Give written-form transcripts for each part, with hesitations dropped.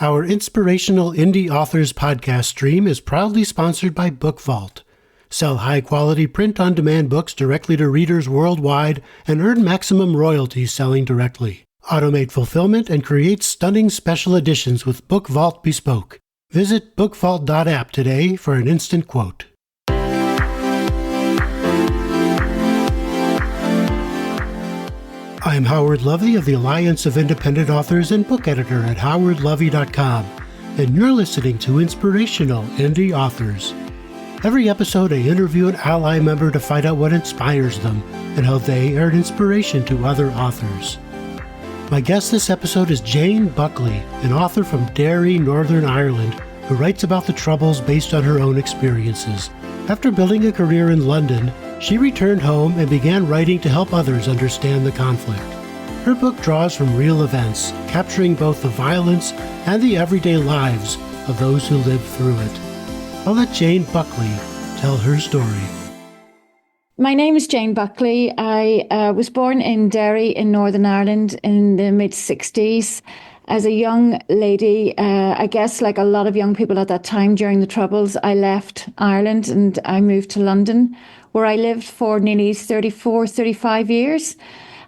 Our Inspirational Indie Authors podcast stream is proudly sponsored by Book Vault. Sell high-quality print-on-demand books directly to readers worldwide and earn maximum royalties selling directly. Automate fulfillment and create stunning special editions with Book Vault Bespoke. Visit bookvault.app today for an instant quote. I'm Howard Lovey of the Alliance of Independent Authors and book editor at howardlovey.com, and you're listening to Inspirational Indie Authors. Every episode, I interview an ally member to find out what inspires them and how they are an inspiration to other authors. My guest this episode is Jane Buckley, an author from Derry, Northern Ireland, who writes about the Troubles based on her own experiences. After building a career in London, she returned home and began writing to help others understand the conflict. Her book draws from real events, capturing both the violence and the everyday lives of those who lived through it. I'll let Jane Buckley tell her story. My name is Jane Buckley. I was born in Derry in Northern Ireland in the mid-60s. As a young lady, I guess like a lot of young people at that time during the Troubles, I left Ireland and I moved to London, where I lived for nearly 35 years.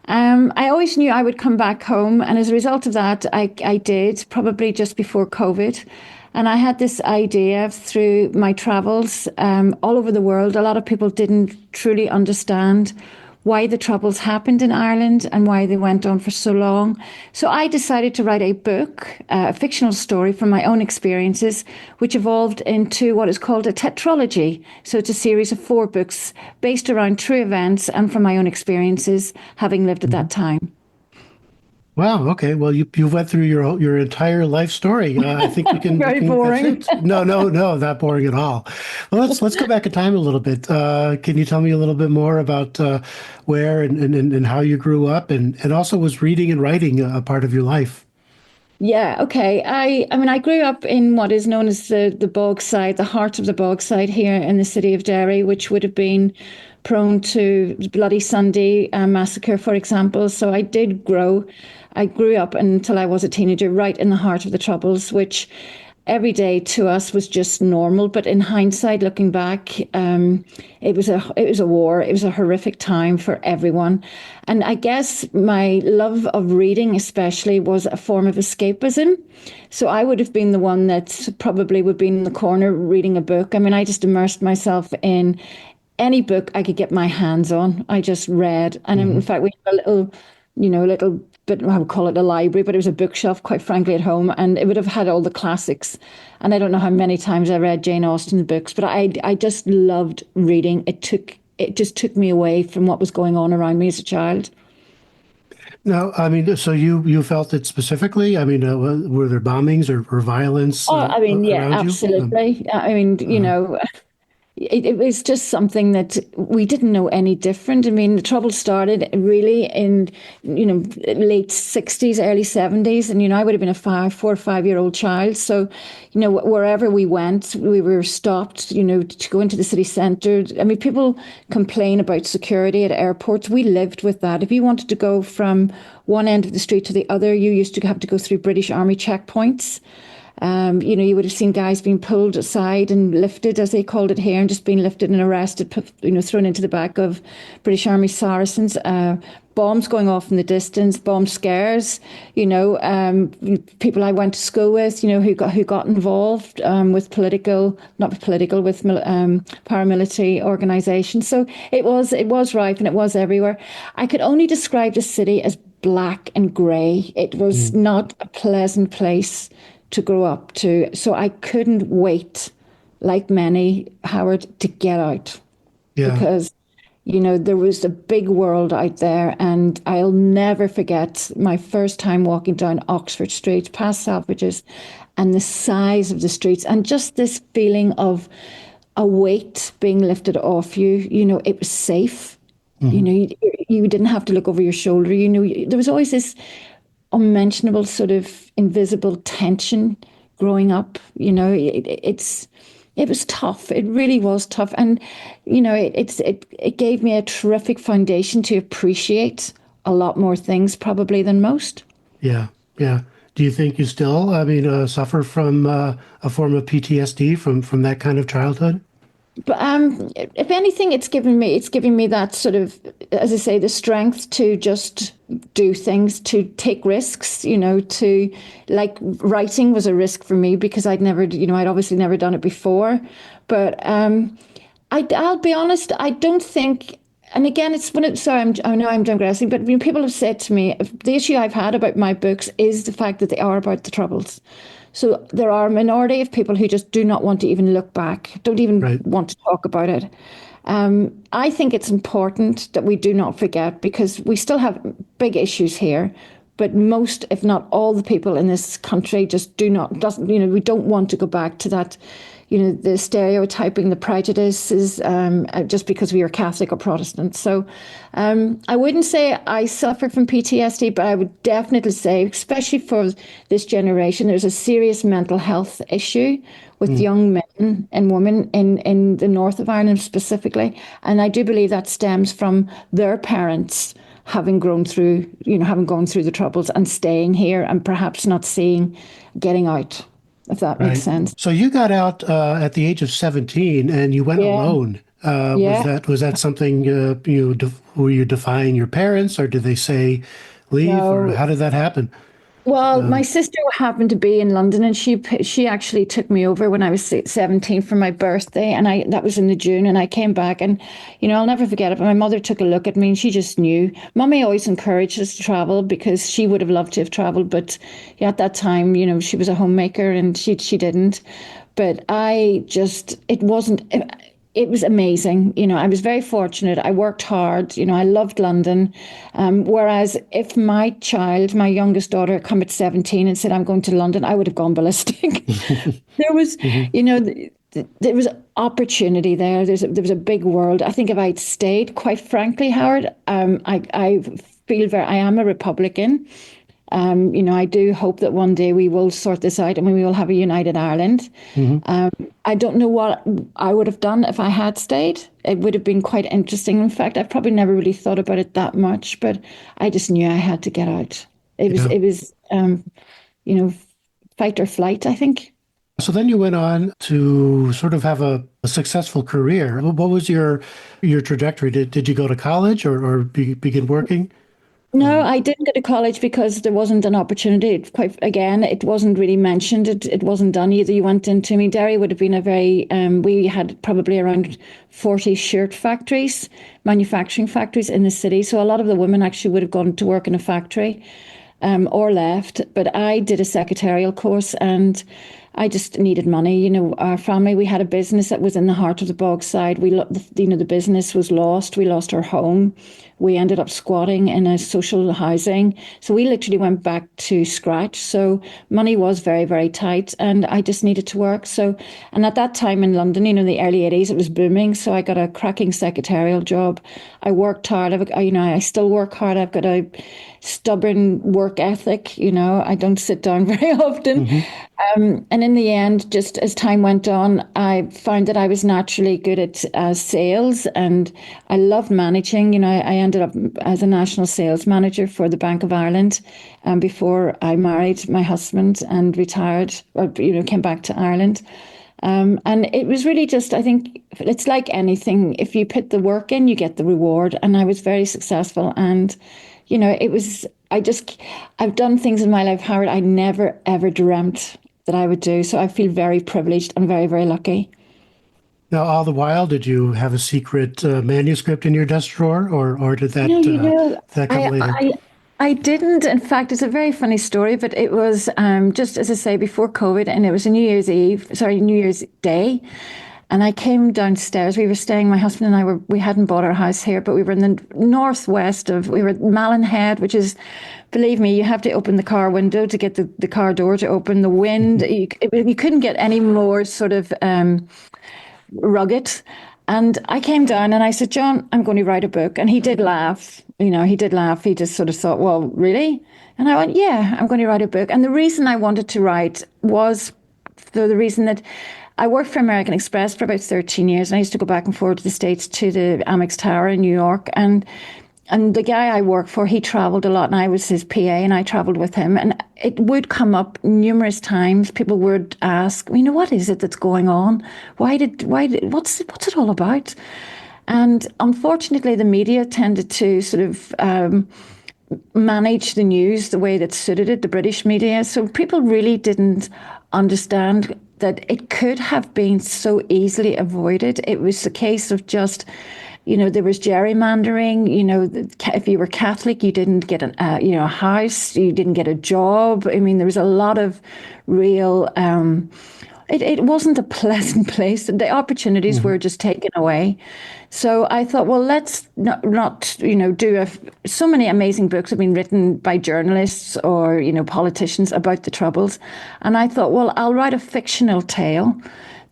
I always knew I would come back home. And as a result of that, I did, probably just before COVID. And I had this idea through my travels all over the world. A lot of people didn't truly understand why the Troubles happened in Ireland and why they went on for so long. So I decided to write a book, a fictional story from my own experiences, which evolved into what is called a tetralogy. So it's a series of 4 books based around true events and from my own experiences, having lived at that time. Wow. Okay. Well, you went through your entire life story. I think we can. Very boring. No, not boring at all. Well, let's go back in time a little bit. Can you tell me a little bit more about where and how you grew up, and also was reading and writing a part of your life? Yeah. Okay. I grew up in what is known as the Bogside, the heart of the Bogside here in the city of Derry, which would have been prone to Bloody Sunday massacre, for example. So I grew up until I was a teenager right in the heart of the Troubles, which every day to us was just normal. But in hindsight, looking back, it was a war. It was a horrific time for everyone. And I guess my love of reading especially was a form of escapism. So I would have been the one that probably would be in the corner reading a book. I mean, I just immersed myself in any book I could get my hands on. I just read. And in fact, we had a little bit, I would call it a library, but it was a bookshelf, quite frankly, at home. And it would have had all the classics. And I don't know how many times I read Jane Austen's books, but I just loved reading. It just took me away from what was going on around me as a child. Now, I mean, so you felt it specifically? I mean, were there bombings or violence? Yeah, absolutely. It was just something that we didn't know any different. I mean, the trouble started really in, late 60s, early 70s. And, I would have been a 4 or 5-year-old child. So, wherever we went, we were stopped, to go into the city centre. I mean, people complain about security at airports. We lived with that. If you wanted to go from one end of the street to the other, you used to have to go through British Army checkpoints. You would have seen guys being pulled aside and lifted, as they called it here, and just being lifted and arrested, thrown into the back of British Army Saracens. Bombs going off in the distance, bomb scares. People I went to school with, who got involved with paramilitary organisations. So it was rife and it was everywhere. I could only describe the city as black and grey. It was not a pleasant place to grow up to. So I couldn't wait, like many, Howard, to get out. Yeah. Because, there was a big world out there. And I'll never forget my first time walking down Oxford Street, past Selfridges, and the size of the streets, and just this feeling of a weight being lifted off you. It was safe. You didn't have to look over your shoulder. There was always this unmentionable sort of invisible tension growing up. It was tough. It really was tough. And, it gave me a terrific foundation to appreciate a lot more things probably than most. Yeah. Yeah. Do you think you still, suffer from a form of PTSD from that kind of childhood? But if anything, it's giving me that sort of, as I say, the strength to just do things, to take risks. To like writing was a risk for me because I'd obviously never done it before. But I'll be honest, I don't think. And again, it's when it's sorry, I know I'm digressing, but people have said to me, the issue I've had about my books is the fact that they are about the Troubles. So there are a minority of people who just do not want to even look back, don't even Right. want to talk about it. I think it's important that we do not forget because we still have big issues here, but most, if not all, the people in this country just do not doesn't we don't want to go back to that. The stereotyping, the prejudices, just because we are Catholic or Protestant. So I wouldn't say I suffer from PTSD, but I would definitely say, especially for this generation, there's a serious mental health issue with Mm. young men and women in the north of Ireland specifically. And I do believe that stems from their parents having gone through the Troubles and staying here and perhaps not seeing getting out, if that makes Right. sense. So you got out at the age of 17 and you went Yeah, alone. Was yeah. that something were you defying your parents, or did they say leave, or No. how did that happen? Well, my Um, sister happened to be in London, and she actually took me over when I was 17 for my birthday, and I that was in the June, and I came back, and I'll never forget it. But my mother took a look at me, and she just knew. Mummy always encouraged us to travel because she would have loved to have traveled, but yeah, at that time, she was a homemaker, and she didn't. But it wasn't. It was amazing. I was very fortunate. I worked hard. I loved London. Whereas if my youngest daughter, had come at 17 and said, I'm going to London, I would have gone ballistic. There was, mhm. there was opportunity there. There was a big world. I think if I'd stayed, quite frankly, Howard, I feel I am a Republican. I do hope that one day we will sort this out and we will have a united Ireland. Mhm. I don't know what I would have done if I had stayed. It would have been quite interesting. In fact, I've probably never really thought about it that much, but I just knew I had to get out. It was, Yeah. it was, you know, fight or flight, I think. So then you went on to sort of have a successful career. What was your trajectory? Did you go to college, or begin working? No, Um, I didn't go to college because there wasn't an opportunity. It wasn't really mentioned. It wasn't done either. You went into, Derry would have been we had probably around 40 shirt factories, manufacturing factories in the city. So a lot of the women actually would have gone to work in a factory, or left. But I did a secretarial course and I just needed money. Our family, we had a business that was in the heart of the Bogside. The business was lost. We lost our home. We ended up squatting in a social housing. So we literally went back to scratch. So money was very, very tight and I just needed to work. So, and at that time in London, the early 80s, it was booming. So I got a cracking secretarial job. I worked hard. I still work hard. I've got a stubborn work ethic. I don't sit down very often. mhm. And in the end, just as time went on, I found that I was naturally good at sales and I loved managing. I ended up as a national sales manager for the Bank of Ireland before I married my husband and retired or, came back to Ireland. And it was really just, I think it's like anything. If you put the work in, you get the reward. And I was very successful. And, I've done things in my life, Howard, I never, ever dreamt that I would do. So I feel very privileged and very, very lucky. Now, all the while, did you have a secret manuscript in your desk drawer, or did No, that come I, later? I, I didn't. In fact, it's a very funny story, but it was just as I say before COVID, and it was a New Year's Day, and I came downstairs. We were staying. My husband and we hadn't bought our house here, but we were in the northwest we were at Malin, which is, believe me, you have to open the car window to get the car door to open. The wind, you couldn't get any more sort of rugged. And I came down and I said, John, I'm going to write a book. And he did laugh. He did laugh. He just sort of thought, well, really? And I went, yeah, I'm going to write a book. And the reason I wanted to write was for the reason that I worked for American Express for about 13 years. And I used to go back and forth to the States to the Amex Tower in New York. And the guy I worked for, he traveled a lot and I was his PA and I traveled with him. And it would come up numerous times. People would ask, what is it that's going on? What's it all about? And unfortunately, the media tended to sort of manage the news the way that suited it, the British media. So people really didn't understand that it could have been so easily avoided. It was a case of just, there was gerrymandering. If you were Catholic, you didn't get a house, you didn't get a job. I mean, there was a lot of real. It wasn't a pleasant place. The opportunities were just taken away. So I thought, well, let's not do so many amazing books have been written by journalists or, politicians about the Troubles. And I thought, well, I'll write a fictional tale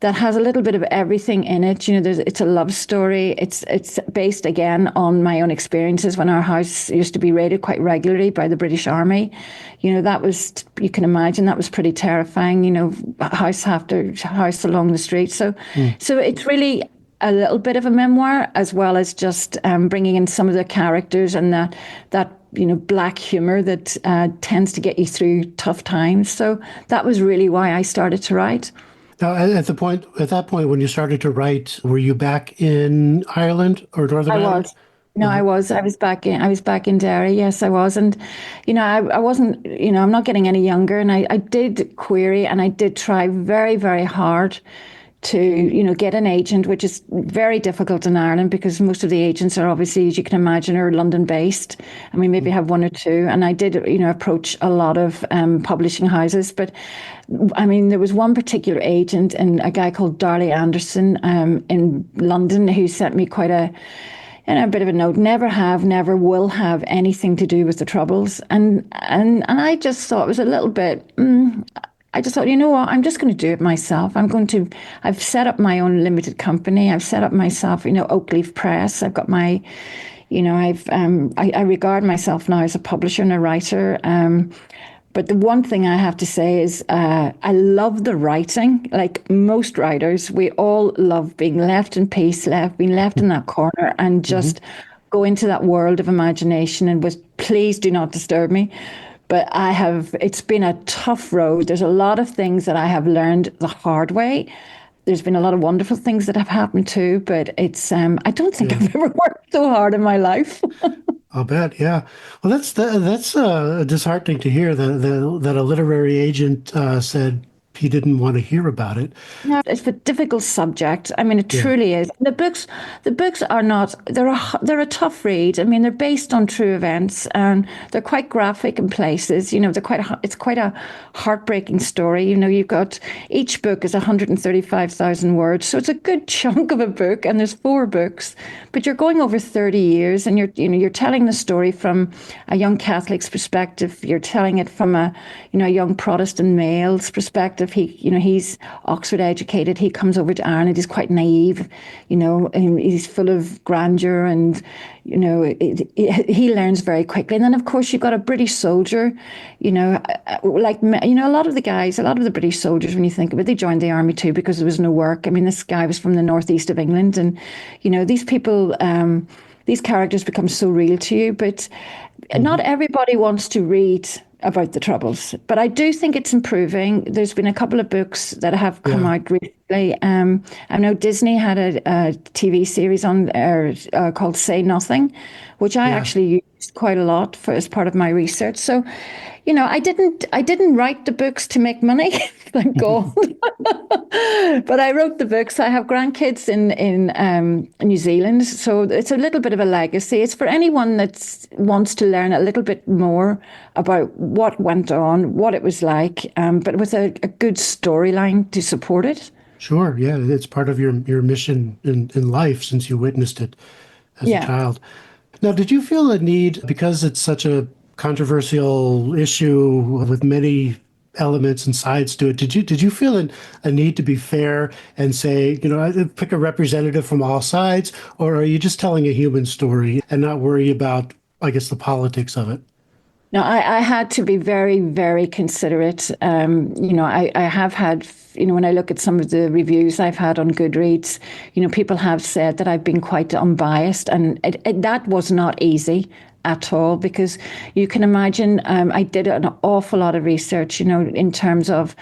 that has a little bit of everything in it. It's a love story. It's based again on my own experiences when our house used to be raided quite regularly by the British Army. That was, you can imagine, that was pretty terrifying. House after house along the street. So it's really a little bit of a memoir, as well as just bringing in some of the characters and that black humor that tends to get you through tough times. So that was really why I started to write. Now, at that point, when you started to write, were you back in Ireland or Northern Ireland? Was. No, I was. I was back in Derry. Yes, I was. And, I wasn't, I'm not getting any younger. And I did query and I did try very, very hard to, get an agent, which is very difficult in Ireland because most of the agents are obviously, as you can imagine, are London based. And we maybe have one or two. And I did, approach a lot of publishing houses. But I mean, there was one particular agent and a guy called Darley Anderson in London who sent me quite a bit of a note. Never will have anything to do with the Troubles. And I just thought it was a little bit. I just thought, what, I'm just going to do it myself. I've set up my own limited company. I've set up myself, Oakleaf Press. I've got my, I regard myself now as a publisher and a writer. But the one thing I have to say is I love the writing. Like most writers, we all love being left in peace, being left in that corner and just go into that world of imagination and please do not disturb me. But it's been a tough road. There's a lot of things that I have learned the hard way. There's been a lot of wonderful things that have happened too, but it's, I don't think I've ever worked so hard in my life. I'll bet, yeah. Well, that's disheartening to hear that a literary agent said he didn't want to hear about it. No, it's a difficult subject. I mean, it truly is. The books are not. They're a tough read. I mean, they're based on true events, and they're quite graphic in places. It's quite a heartbreaking story. You've got each book is 135,000 words, so it's a good chunk of a book. And there's 4 books, but you're going over 30 years, and you're telling the story from a young Catholic's perspective. You're telling it from a young Protestant male's perspective. He's Oxford educated. He comes over to Ireland. He's quite naive, and he's full of grandeur, and he learns very quickly. And then, of course, you've got a British soldier. A lot of the British soldiers, when you think of it, they joined the army too because there was no work. I mean, this guy was from the northeast of England, and these people. These characters become so real to you, but not everybody wants to read about the Troubles. But I do think it's improving. There's been a couple of books that have come out recently. I know Disney had a TV series on called Say Nothing, which I actually used quite a lot as part of my research. So, I didn't write the books to make money, thank God. But I wrote the books. I have grandkids in New Zealand, so it's a little bit of a legacy. It's for anyone that wants to learn a little bit more about what went on, what it was like, but with a good storyline to support it. Sure, yeah, it's part of your mission in life since you witnessed it as a child. Now, did you feel a need, because it's such a controversial issue with many elements and sides to it, did you feel a need to be fair and say, pick a representative from all sides, or are you just telling a human story and not worry about, I guess, the politics of it? No, I had to be very, very considerate. I have had, when I look at some of the reviews I've had on Goodreads, people have said that I've been quite unbiased, and that was not easy. at all, because you can imagine I did an awful lot of research, in terms of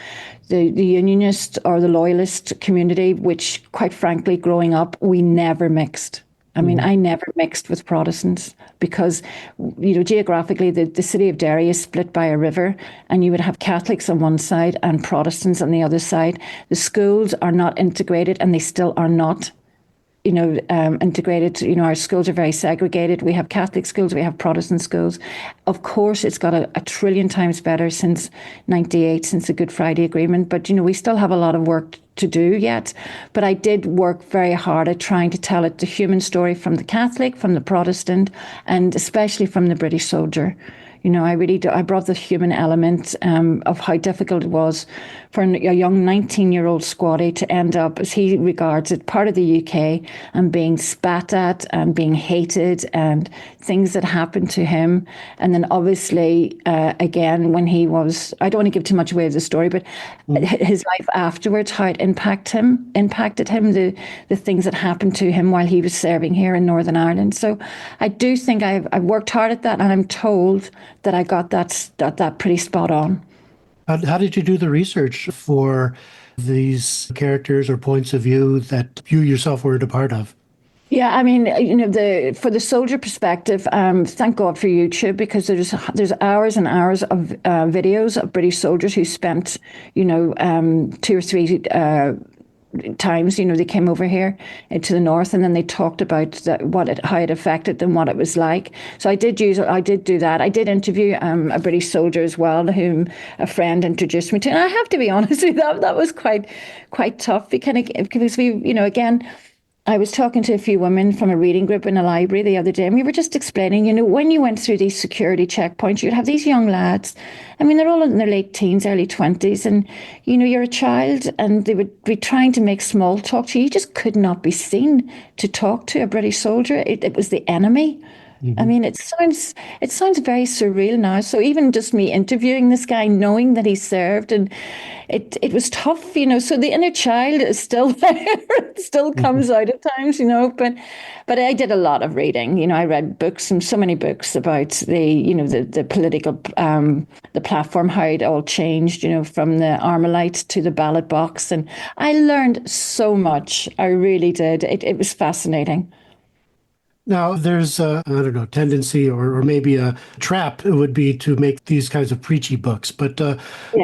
the unionist or the loyalist community, which, quite frankly, growing up, we never mixed. I mean, I never mixed with Protestants because, geographically, the city of Derry is split by a river, and you would have Catholics on one side and Protestants on the other side. The schools are not integrated, and they still are not integrated. Our schools are very segregated. We have Catholic schools, we have Protestant schools. Of course, it's got a trillion times better since 98, since the Good Friday Agreement. But, we still have a lot of work to do yet. But I did work very hard at trying to tell it, the human story from the Catholic, from the Protestant, and especially from the British soldier. I brought the human element of how difficult it was for a young 19-year-old squatty to end up, as he regards it, part of the UK, and being spat at and being hated, and things that happened to him. And then obviously, again, when he was, I don't want to give too much away of the story, but his life afterwards, how it impacted him, the things that happened to him while he was serving here in Northern Ireland. So I do think I've worked hard at that, and I'm told that I got that pretty spot on. How did you do the research for these characters or points of view that you yourself weren't a part of? Yeah, I mean, for the soldier perspective, thank God for YouTube, because there's hours and hours of videos of British soldiers who spent, 2 or 3 times, they came over here to the north, and then they talked about how it affected them, what it was like. So I did do that. I did interview a British soldier as well, whom a friend introduced me to. And I have to be honest with you, that was quite tough, because we, again, I was talking to a few women from a reading group in a library the other day, and we were just explaining, when you went through these security checkpoints, you'd have these young lads. I mean, they're all in their late teens, early 20s, and, you're a child, and they would be trying to make small talk to you. You just could not be seen to talk to a British soldier. It was the enemy. I mean, it sounds very surreal now. So even just me interviewing this guy, knowing that he served, and it was tough, So the inner child is still there. It still comes out at times, But I did a lot of reading. I read books, and so many books about the political the platform, how it all changed, from the Armalite to the ballot box, and I learned so much. I really did. It was fascinating. Now, there's a, I don't know, tendency or maybe a trap, it would be to make these kinds of preachy books. But Yeah.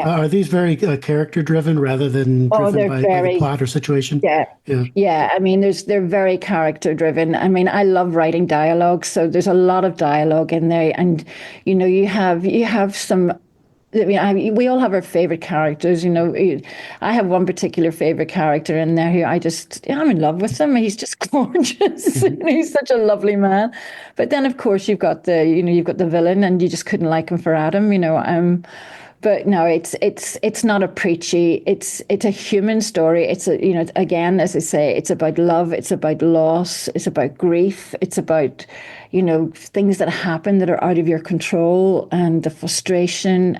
are these very character-driven rather than Oh, driven they're by the very, plot or situation? yeah. Yeah. Yeah, I mean, they're very character driven. I mean, I love writing dialogue, so there's a lot of dialogue in there, and you have some. I mean, we all have our favorite characters. I have one particular favorite character in there who I'm in love with him. He's just gorgeous. He's such a lovely man. But then, of course, you've got the villain, and you just couldn't like him for Adam. But no, it's not a preachy. It's a human story. It's again, as I say, it's about love. It's about loss. It's about grief. It's about things that happen that are out of your control, and the frustration,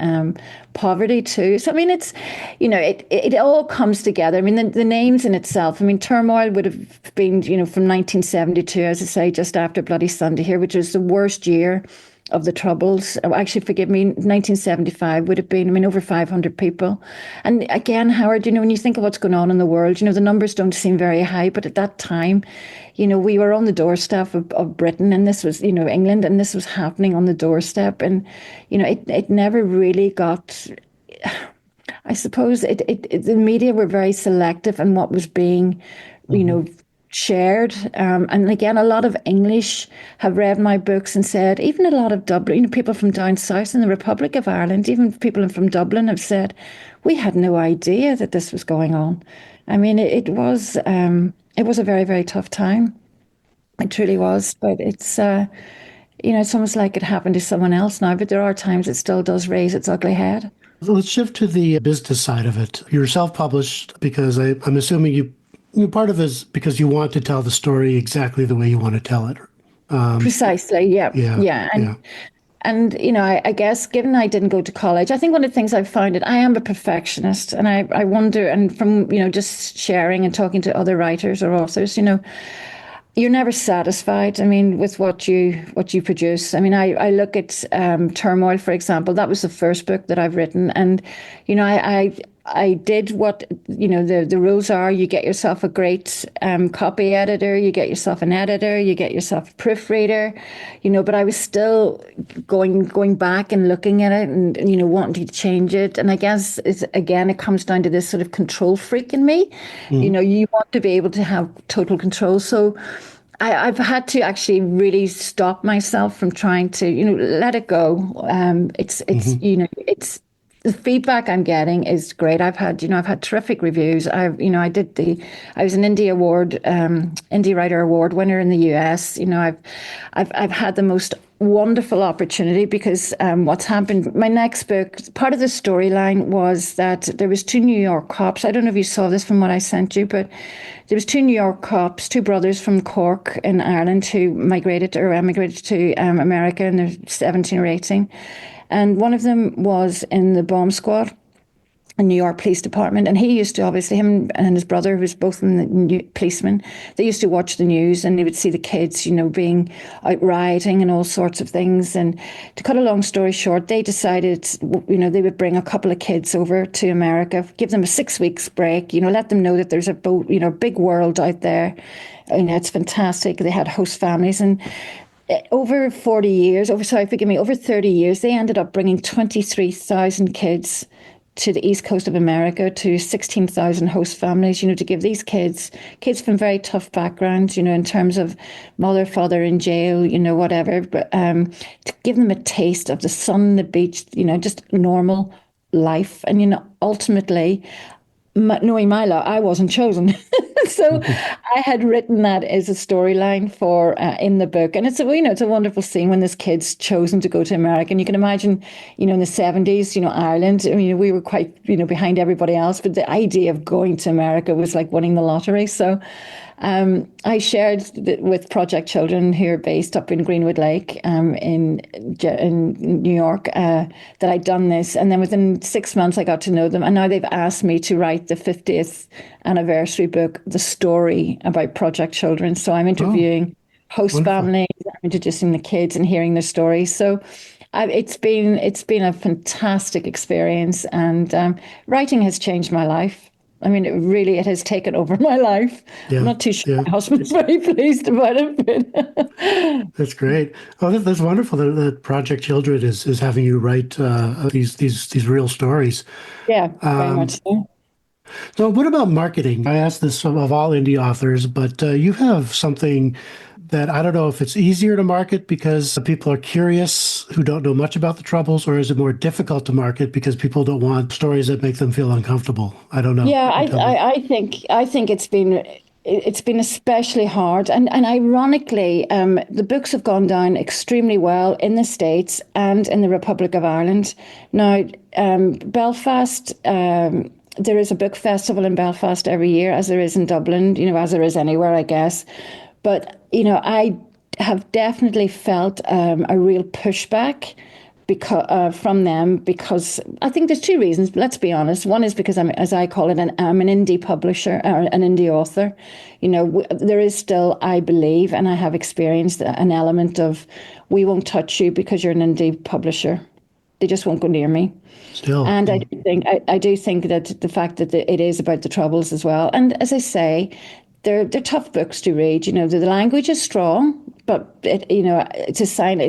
poverty too. So I mean, it's it all comes together. I mean, the names in itself. I mean, Turmoil would have been from 1972, as I say, just after Bloody Sunday here, which was the worst year of the Troubles. Actually, forgive me, 1975 would have been, over 500 people. And again, Howard, when you think of what's going on in the world, the numbers don't seem very high, but at that time, we were on the doorstep of Britain, and this was, England, and this was happening on the doorstep. And, it never really got, I suppose the media were very selective in what was being, shared. And again, a lot of English have read my books and said, even a lot of Dublin, people from down south in the Republic of Ireland, even people from Dublin have said, we had no idea that this was going on. I mean, it was a very, very tough time. It truly was. But it's, it's almost like it happened to someone else now, but there are times it still does raise its ugly head. Let's shift to the business side of it. You're self-published because I'm assuming you're part of it is because you want to tell the story exactly the way you want to tell it. Precisely, yeah. And I guess, given I didn't go to college, I think one of the things I've found I am a perfectionist, and I wonder, and from just sharing and talking to other writers or authors, you're never satisfied. I mean, with what you produce. I mean, I look at Turmoil, for example. That was the first book that I've written, and I did what the rules are. You get yourself a great copy editor, you get yourself an editor, you get yourself a proofreader, But I was still going back and looking at it, and wanting to change it. And I guess it comes down to this sort of control freak in me. You want to be able to have total control. So I've had to actually really stop myself from trying to, let it go. It's the feedback I'm getting is great. I've had terrific reviews. I was an Indie Writer Award winner in the US. I've had the most wonderful opportunity because what's happened, my next book, part of the storyline was that there was two New York cops. I don't know if you saw this from what I sent you, but there was two New York cops, two brothers from Cork in Ireland who emigrated to America, and they're 17 or 18. And one of them was in the bomb squad in New York Police Department. And he used to, obviously, him and his brother, who was both in the policemen, they used to watch the news, and they would see the kids, being out rioting and all sorts of things. And to cut a long story short, they decided, they would bring a couple of kids over to America, give them a 6 weeks break, let them know that there's a big world out there. It's fantastic. They had host families, and over 40 years, over 30 years, they ended up bringing 23,000 kids to the east coast of America, to 16,000 host families, to give these kids from very tough backgrounds, in terms of mother, father in jail, whatever, but to give them a taste of the sun, the beach, just normal life. And, ultimately, knowing my lot, I wasn't chosen. So I had written that as a storyline for in the book, and it's a wonderful scene when this kid's chosen to go to America. And you can imagine, in the 70s, Ireland. I mean, we were quite behind everybody else, but the idea of going to America was like winning the lottery. So I shared with Project Children, who are based up in Greenwood Lake in New York, that I'd done this. And then within 6 months, I got to know them. And now they've asked me to write the 50th anniversary book, the story about Project Children. So I'm interviewing host families, I'm introducing the kids and hearing their stories. So it's been a fantastic experience. And writing has changed my life. I mean, it has taken over my life. Yeah, I'm not too sure my husband's very pleased about it. But that's great. Oh, that's wonderful that Project Children is having you write these real stories. Yeah, very much so. So what about marketing? I asked this of all indie authors, but you have something that I don't know if it's easier to market because people are curious who don't know much about the Troubles, or is it more difficult to market because people don't want stories that make them feel uncomfortable? I don't know. Yeah, I think it's been especially hard, and ironically, the books have gone down extremely well in the States and in the Republic of Ireland. Now, Belfast. There is a book festival in Belfast every year, as there is in Dublin, as there is anywhere, I guess. But, I have definitely felt a real pushback from them, because I think there's two reasons. Let's be honest. One is because I'm, as I call it, I'm an indie publisher, or an indie author. There is still, I believe, and I have experienced an element of, we won't touch you because you're an indie publisher. They just won't go near me. Still. And I do think that the fact that it is about the Troubles as well. And as I say, they're tough books to read. The language is strong, but it's a sign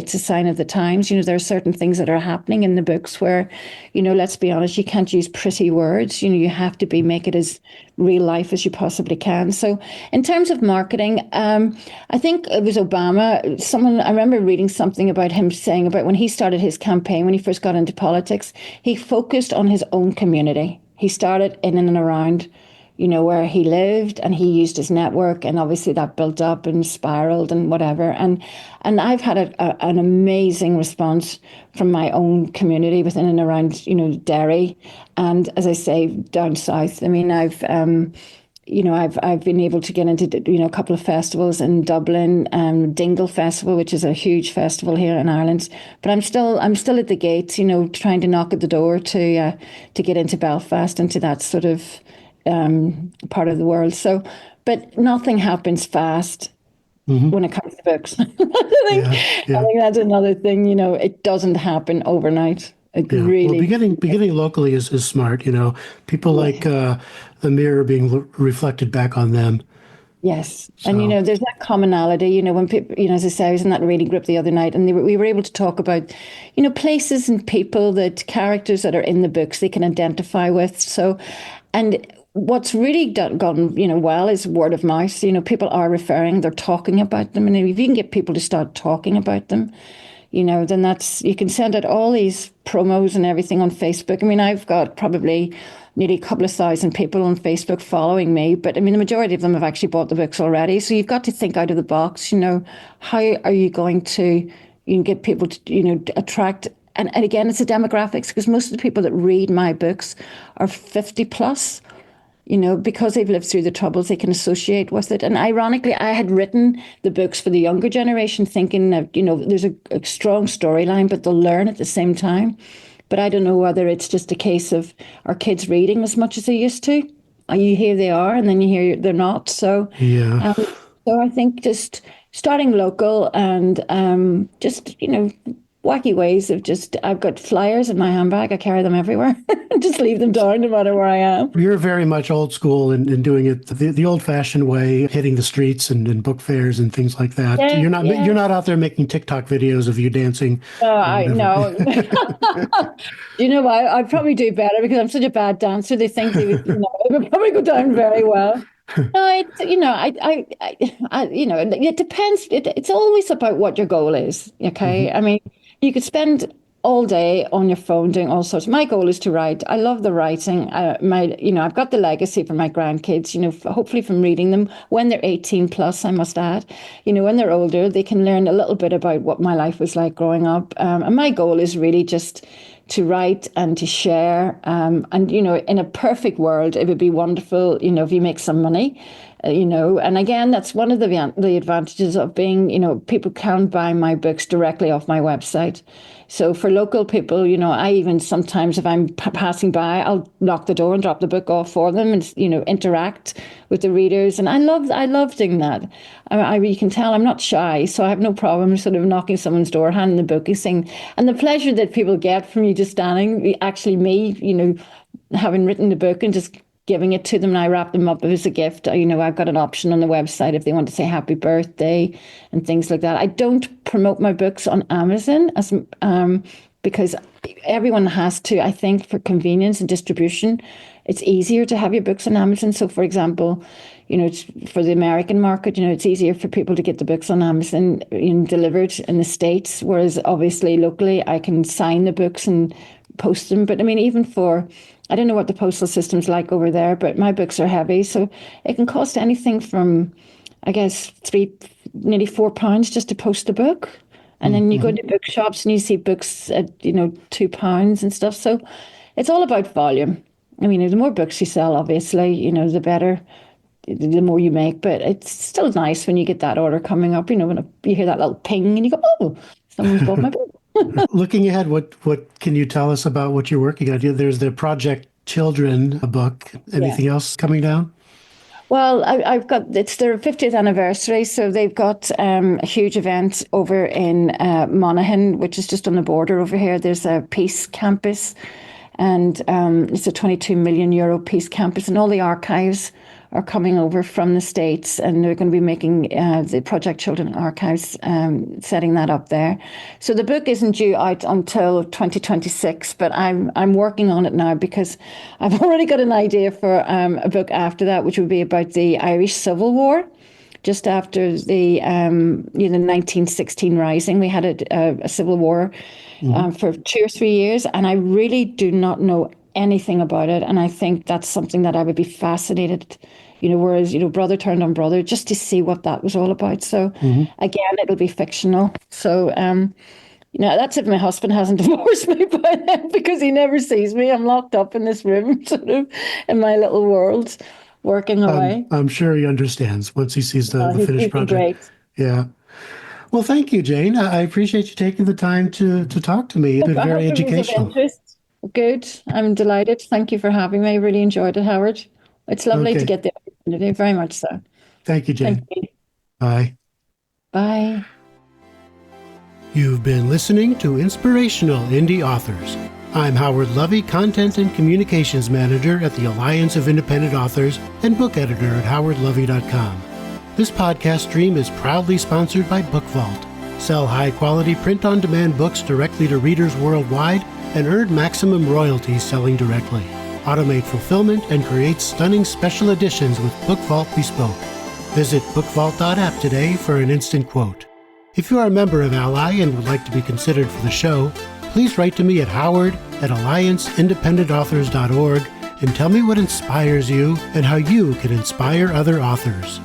of the times. There are certain things that are happening in the books where, let's be honest, you can't use pretty words. You have to make it as real life as you possibly can. So in terms of marketing, I think it was Obama. I remember reading something about him saying about when he started his campaign, when he first got into politics, he focused on his own community. He started in and around where he lived, and he used his network, and obviously that built up and spiraled and whatever. And I've had an amazing response from my own community within and around, Derry. And as I say, down south, I mean, I've been able to get into, a couple of festivals in Dublin, Dingle Festival, which is a huge festival here in Ireland. But I'm still at the gates, trying to knock at the door to get into Belfast, into that sort of part of the world. So, but nothing happens fast. Hmm. when it comes to books. Yeah, I yeah, think that's another thing, it doesn't happen overnight. It yeah. Well, really, beginning locally is smart. People like yeah. the mirror being reflected back on them. Yes. And So there's that commonality, when people, as I say, I was in that reading group the other night and we were able to talk about, places and people, that characters that are in the books they can identify with. So, and what's really gone, well is word of mouth. People are referring, they're talking about them. And if you can get people to start talking about them, then you can send out all these promos and everything on Facebook. I mean, I've got probably nearly a couple of thousand people on Facebook following me, but I mean, the majority of them have actually bought the books already. So you've got to think out of the box. How are you going to, get people to, attract, and again, it's the demographics, because most of the people that read my books are 50 plus. Because they've lived through the troubles, they can associate with it. And ironically, I had written the books for the younger generation, thinking that, there's a strong storyline, but they'll learn at the same time. But I don't know whether it's just a case of our kids reading as much as they used to. You hear they are, and then you hear they're not. yeah. Um, so I think just starting local and just, wacky ways of just, I've got flyers in my handbag. I carry them everywhere. Just leave them down no matter where I am. You're very much old school in doing it the old-fashioned way, hitting the streets and book fairs and things like that. Yeah, You're yeah. not out there making TikTok videos of you dancing No, or I whatever. no. You know what? I'd probably do better because I'm such a bad dancer. They think it would probably go down very well. No, it depends. It's always about what your goal is. Okay. Hmm. I mean, you could spend all day on your phone doing all sorts. My goal is to write. I love the writing. I've got the legacy for my grandkids, hopefully from reading them when they're 18 plus, I must add. When they're older, they can learn a little bit about what my life was like growing up. And my goal is really just to write and to share. And, in a perfect world, it would be wonderful, if you make some money, and again, that's one of the advantages of being, people can buy my books directly off my website. So for local people, I even sometimes, if I'm passing by, I'll knock the door and drop the book off for them and, interact with the readers. And I love doing that. You can tell I'm not shy, so I have no problem sort of knocking someone's door, handing the book, and saying, and the pleasure that people get from you just standing, actually me, having written the book and just giving it to them, and I wrap them up as a gift. I've got an option on the website if they want to say happy birthday and things like that. I don't promote my books on Amazon because everyone has to, I think, for convenience and distribution. It's easier to have your books on Amazon. So, for example, it's for the American market, it's easier for people to get the books on Amazon delivered in the States, whereas obviously locally I can sign the books and post them. But I mean, even I don't know what the postal system's like over there, but my books are heavy. So it can cost anything from, I guess, nearly £4 just to post a book. And then you go Hmm. to bookshops and you see books at, £2 and stuff. So it's all about volume. I mean, the more books you sell, obviously, the better, the more you make. But it's still nice when you get that order coming up, when you hear that little ping and you go, oh, someone's bought my book. Looking ahead, what can you tell us about what you're working on? There's the Project Children book. Yeah. Anything else coming down? Well, I've got, it's their 50th anniversary, so they've got a huge event over in Monaghan, which is just on the border over here. There's a peace campus, and it's a €22 million peace campus, and all the archives are coming over from the States, and they're going to be making the Project Children Archives, setting that up there. So the book isn't due out until 2026, but I'm working on it now because I've already got an idea for a book after that, which would be about the Irish Civil War. Just after the 1916 Rising, we had a civil war Hmm. for 2 or 3 years, and I really do not know anything about it. And I think that's something that I would be fascinated, whereas, brother turned on brother, just to see what that was all about. So Hmm. again, it'll be fictional. So, that's if my husband hasn't divorced me by then because he never sees me. I'm locked up in this room, sort of in my little world, working away. I'm sure he understands once he sees the finished He's been project. great. Yeah. Well, thank you, Jane. I appreciate you taking the time to talk to me. It's been I very hope it was of educational. interest. Good. I'm delighted. Thank you for having me. I really enjoyed it, Howard. It's lovely to Okay. get the opportunity. Very much so. Thank you, Thank Jane. you. Bye. Bye. You've been listening to Inspirational Indie Authors. I'm Howard Lovey, Content and Communications Manager at the Alliance of Independent Authors and book editor at howardlovey.com. This podcast stream is proudly sponsored by Book Vault. Sell high-quality print-on-demand books directly to readers worldwide and earn maximum royalties selling directly. Automate fulfillment and create stunning special editions with Book Vault Bespoke. Visit bookvault.app today for an instant quote. If you are a member of Ally and would like to be considered for the show, please write to me at howard@allianceindependentauthors.org and tell me what inspires you and how you can inspire other authors.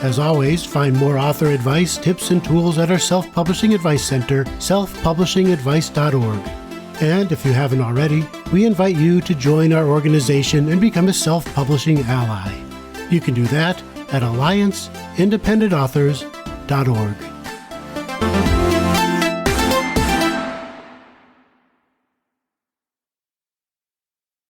As always, find more author advice, tips, and tools at our Self-Publishing Advice Center, selfpublishingadvice.org. And if you haven't already, we invite you to join our organization and become a self-publishing ally. You can do that at allianceindependentauthors.org.